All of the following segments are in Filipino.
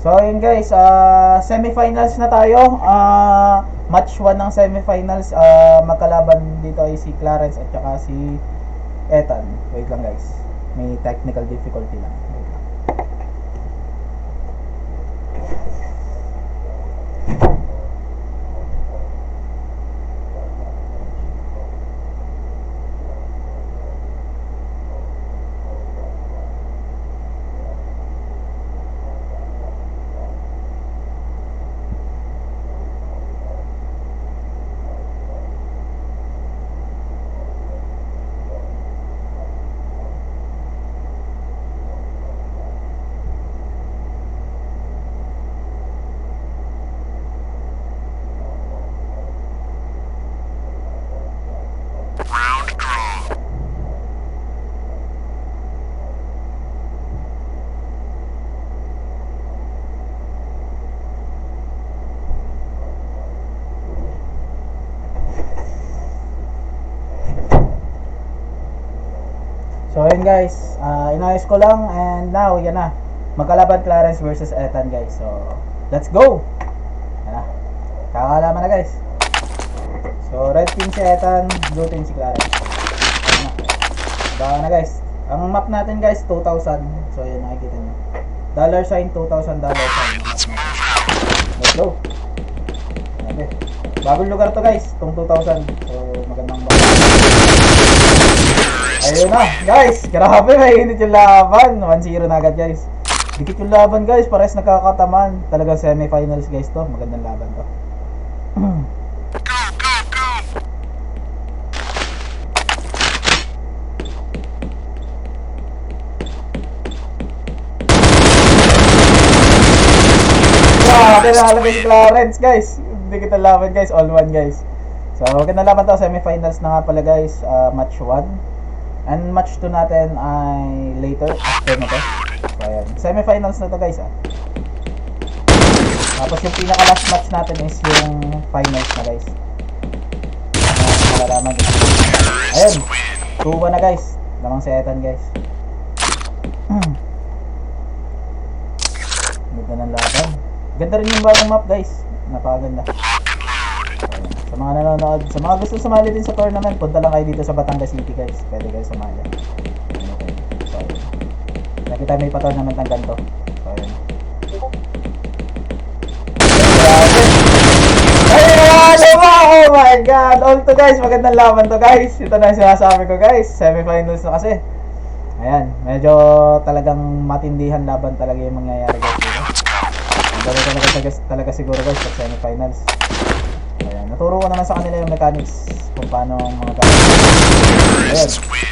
So yun guys, semifinals na tayo. Match 1 ng semifinals. Magkalaban dito ay si Clarence at saka si Ethan. Wait lang guys, may technical difficulty lang. Wait lang. So yun guys, inayos ko lang and now yan na. Magkalaban Clarence versus Ethan guys. So let's go. Yan na. Kakalaman na guys. So red team si Ethan, blue team si Clarence. Yan na. Baka na guys. Ang map natin guys 2,000. So yun nakikita nyo. $2,000, $2,000. Let's go. Okay. Bagong lugar to guys, itong 2,000. So magandang map. Ayun na, guys, grabe, mainit yung laban. 1-0 na agad, guys. Dikit yung laban, guys, parehas nakakataman. Talagang semifinals, guys, to. Magandang laban to. Grabe, nakalagay si Clarence, guys. Dikit yung laban, guys, all one, guys. So, magandang laban to, semifinals na nga pala, guys. Match 1. And match 2 natin ay later, after na to. So ayan, semifinals na to guys Tapos yung pinaka last match natin is yung finals na guys. Malalaman guys. Ayun, 2-1 na guys. Lamang si Ethan guys. Ganda ng laban. Ganda rin yung bagong map guys. Napakaganda. Sa mga nanonood, sa mga gusto sumali din sa tournament, punta lang kayo dito sa Batangas City guys. Pwede kayo sumali. Okay. So, nakita may pa-tournament ng ganito. So, ayun. Oh my god! All to guys, magandang laban to guys. Ito na yung sinasabi ko guys. Semifinals na kasi. Ayan, medyo talagang matindihan laban talaga yung mangyayari guys. Maganda talaga siguro guys sa semifinals. Ayan, naturo ko naman sa kanila yung mechanics kung paano mga gamit. Ayan,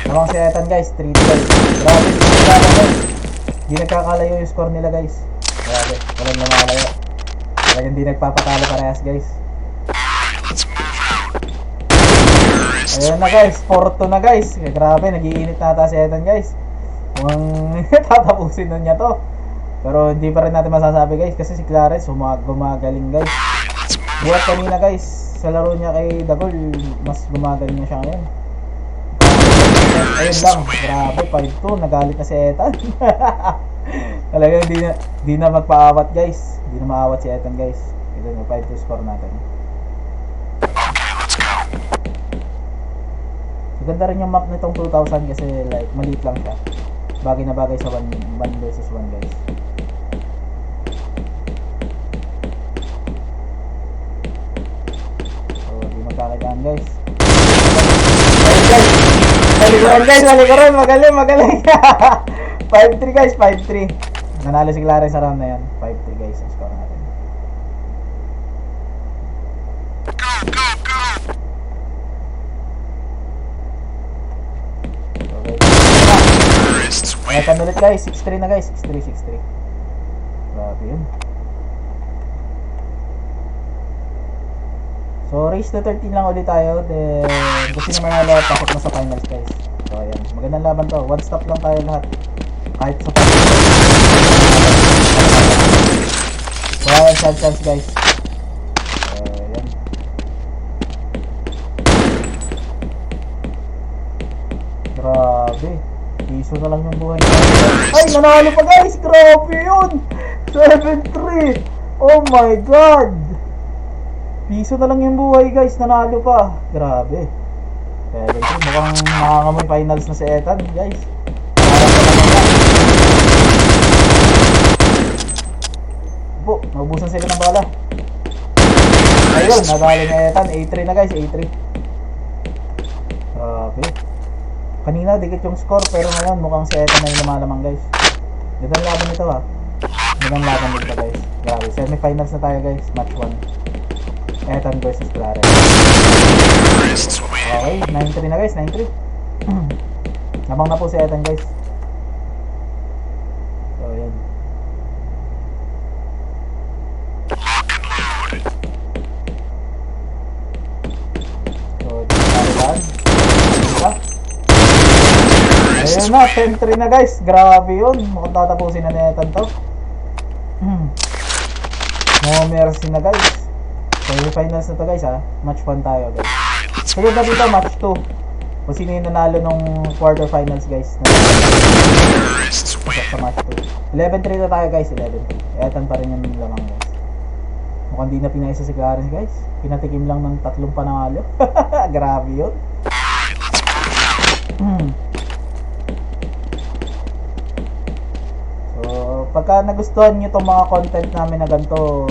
namang si Ethan guys, 3-2 guys. Grabe, hindi nagkakalayo yung score nila guys. Grabe, walang lumalayo. Talagang hindi nagpapatalo parehas guys. Ayan na guys, 4-2 na guys. Grabe, nag-iinit na ata si Ethan guys. Mukhang tatapusin na niya to. Pero hindi pa rin natin masasabi guys kasi si Clarence gumagaling guys. Buhat kanina guys, sa laro niya kay Dagol, mas gumagaling na siya ngayon. Ayun lang, grabe, 5-2, nagalit na si Ethan. Talagang di na magpaawat guys. Di na maawat si Ethan guys. Ito yung 5-2 score natin. So, ganda rin yung map nitong 2,000 kasi like, maliit lang siya. Bagay na bagay sa 1 versus 1 guys. Kakagaan guys. Ayun guys, nalikuran, magaling. 5-3 guys, 5-3. Nanalo si Clarence sa round na yan. 5-3 guys, ang score natin. Okay. Ayan ulit guys, 6-3 na guys, 6-3. Grabe yun. So, race to 13 lang ulit tayo. Then, kung sino manalo, pasok na sa finals guys. So, ayan. Magandang laban to. One stop lang tayo lahat. Kahit sa finals. So, ayan. Chance guys. Ayan. Grabe. Piso na lang yung buhay. Ay, nanalo pa guys. Grabe yun. 7-3! Oh my God! Piso na lang yung buhay guys, nanalo pa. Grabe. 7-3, mukhang nakakamay finals na si Ethan guys. Po, naubusan sila ng bala. Ayun, nadali ni Ethan. A3 na guys, A3. Grabe. Kanina dikit yung score, pero ngayon mukhang si Ethan na yung lumalamang guys. Gandang laban nito ha. Gandang laban nito guys. Grabe, semifinals na tayo guys, match 1. Ethan versus Clarence. Okay, 9-3 na guys, 9-3. Nabang na po si Ethan guys. So, yan. So, ayun na, 10-3 na guys. Grabe yun. Mukhang tatapusin na ni Ethan to. No mercy na guys. So, finals na to guys ha. Match 1 tayo guys. Sunod na dito, match 2. Kung sino yung nanalo nung quarterfinals guys. Sa match 2. 11-3 na tayo guys, 11-3. Ethan pa rin yung lamang guys. Mukhang di na pinaisa si Clarence guys. Pinatikim lang ng 3 panalo. Grabe yun. So, pagka nagustuhan nyo itong mga content namin na ganito,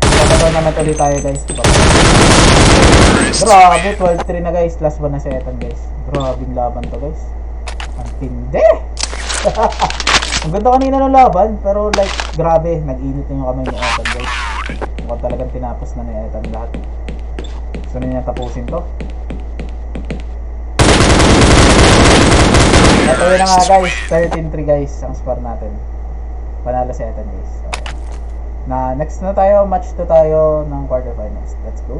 magkakaroon naman ulit tayo guys. Grabe, 12-3 na guys. Last 1 na si Ethan guys. Grabe yung laban to guys. Ang tindi. Ang ganda kanina ng laban, pero like, grabe, nag-init na yung kamay ni Ethan guys. Mukhang talagang tinapos na ni Ethan lahat. Gusto na niya tapusin to. Ito yun na nga guys, 13-3 guys ang score natin. Panalo si Ethan guys. Na next na tayo, match 2 tayo ng quarterfinals. Let's go!